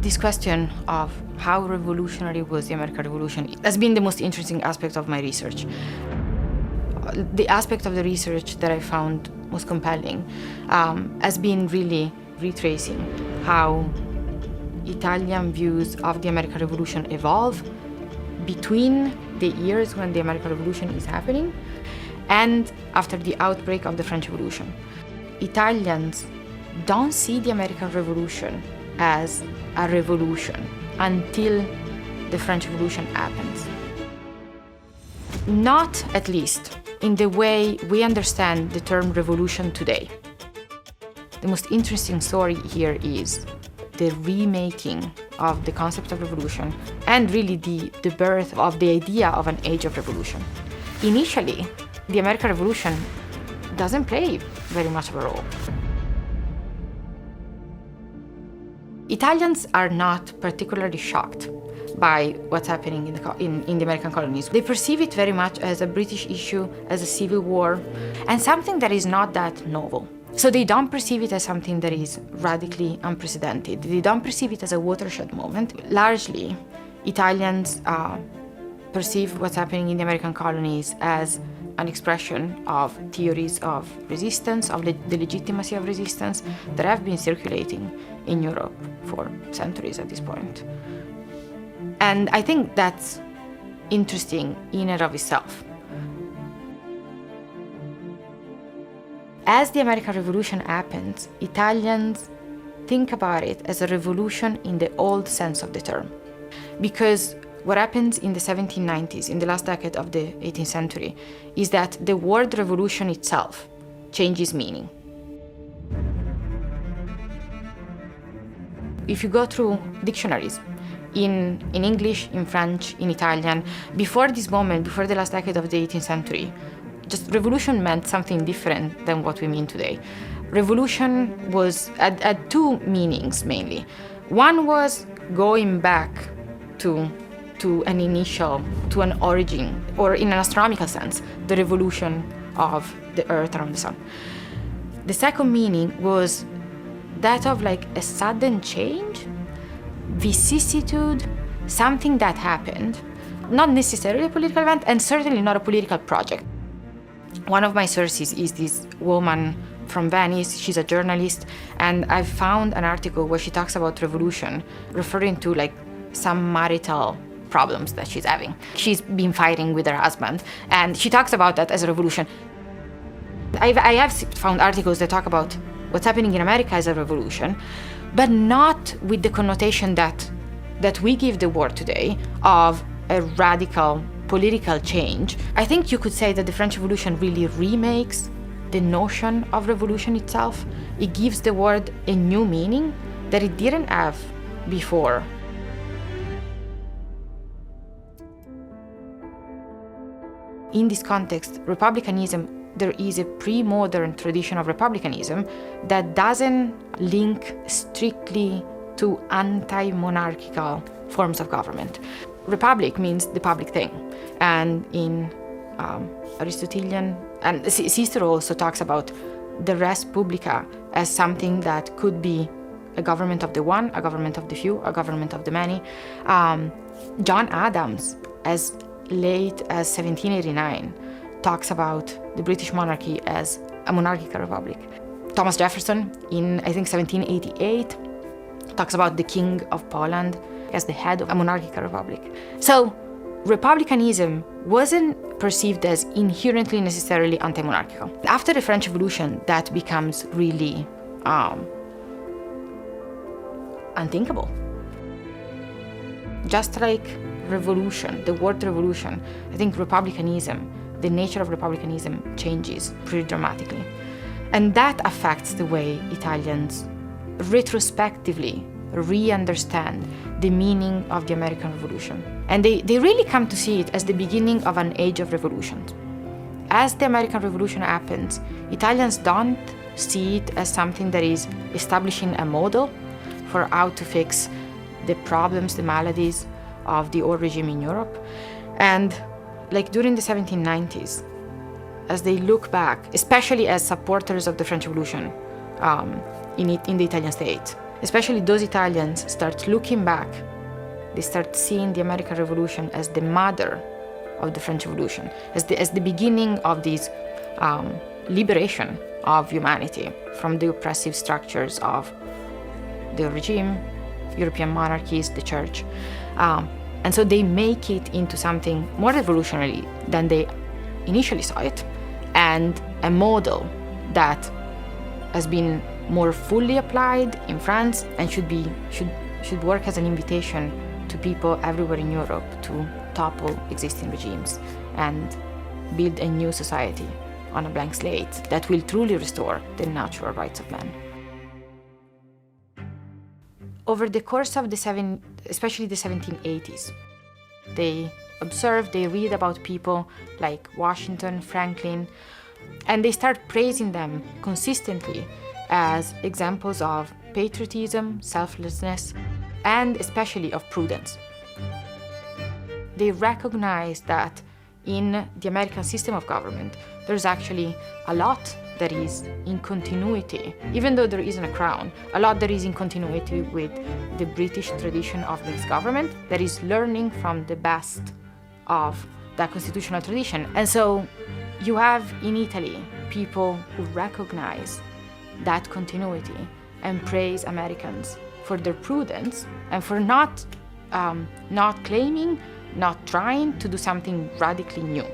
This question of how revolutionary was the American Revolution has been the most interesting aspect of my research. The aspect of the research that I found most compelling has been really retracing how Italian views of the American Revolution evolve between the years when the American Revolution is happening and after the outbreak of the French Revolution. Italians don't see the American Revolution as a revolution until the French Revolution happens. Not, at least, in the way we understand the term revolution today. The most interesting story here is the remaking of the concept of revolution and really the birth of the idea of an age of revolution. Initially, the American Revolution doesn't play very much of a role. Italians are not particularly shocked by what's happening in the American colonies. They perceive it very much as a British issue, as a civil war, and something that is not that novel. So they don't perceive it as something that is radically unprecedented. They don't perceive it as a watershed moment. Largely, Italians perceive what's happening in the American colonies as an expression of theories of resistance, of the legitimacy of resistance that have been circulating in Europe for centuries at this point. And I think that's interesting in and of itself. As the American Revolution happens, Italians think about it as a revolution in the old sense of the term. Because what happens in the 1790s, in the last decade of the 18th century, is that the word revolution itself changes meaning. If you go through dictionaries, in English, in French, in Italian, before this moment, before the last decade of the 18th century, just revolution meant something different than what we mean today. Revolution had two meanings mainly. One was going back to an origin, or in an astronomical sense, the revolution of the Earth around the sun. The second meaning was that of like a sudden change, vicissitude, something that happened, not necessarily a political event and certainly not a political project. One of my sources is this woman from Venice. She's a journalist, and I've found an article where she talks about revolution, referring to like some marital problems that she's having. She's been fighting with her husband, and she talks about that as a revolution. I have found articles that talk about what's happening in America as a revolution, but not with the connotation that we give the word today of a radical political change. I think you could say that the French Revolution really remakes the notion of revolution itself. It gives the word a new meaning that it didn't have before. In this context, republicanism, there is a pre-modern tradition of republicanism that doesn't link strictly to anti-monarchical forms of government. Republic means the public thing, and in Aristotelian, and Cicero also talks about the res publica as something that could be a government of the one, a government of the few, a government of the many. John Adams, as late as 1789, talks about the British monarchy as a monarchical republic. Thomas Jefferson, in I think 1788, talks about the King of Poland as the head of a monarchical republic. So republicanism wasn't perceived as inherently necessarily anti-monarchical. After the French Revolution, that becomes really unthinkable. Just like revolution, the word revolution, I think republicanism, the nature of republicanism changes pretty dramatically. And that affects the way Italians retrospectively re-understand the meaning of the American Revolution. And they really come to see it as the beginning of an age of revolutions. As the American Revolution happens, Italians don't see it as something that is establishing a model for how to fix the problems, the maladies of the old regime in Europe. And like during the 1790s, as they look back, especially as supporters of the French Revolution in the Italian state, especially those Italians, start looking back, they start seeing the American Revolution as the mother of the French Revolution, as the beginning of this liberation of humanity from the oppressive structures of the regime, European monarchies, the church. And so they make it into something more revolutionary than they initially saw it, and a model that has been more fully applied in France and should work as an invitation to people everywhere in Europe to topple existing regimes and build a new society on a blank slate that will truly restore the natural rights of man. Over the course of especially the 1780s, they observe, they read about people like Washington, Franklin, and they start praising them consistently as examples of patriotism, selflessness, and especially of prudence. They recognize that in the American system of government, there's actually a lot that is in continuity, even though there isn't a crown, a lot that is in continuity with the British tradition of mixed government, that is learning from the best of that constitutional tradition. And so you have in Italy people who recognize that continuity and praise Americans for their prudence and for not claiming, not trying to do something radically new.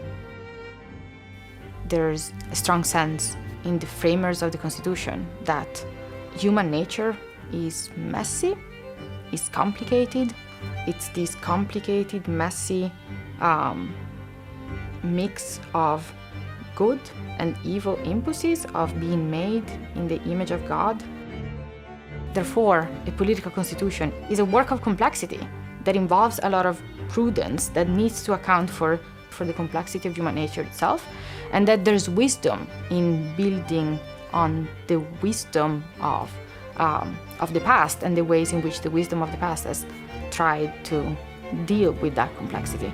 There's a strong sense in the framers of the Constitution that human nature is messy, is complicated. It's this complicated, messy mix of good and evil impulses of being made in the image of God. Therefore, a political constitution is a work of complexity that involves a lot of prudence that needs to account for the complexity of human nature itself, and that there's wisdom in building on the wisdom of the past and the ways in which the wisdom of the past has tried to deal with that complexity.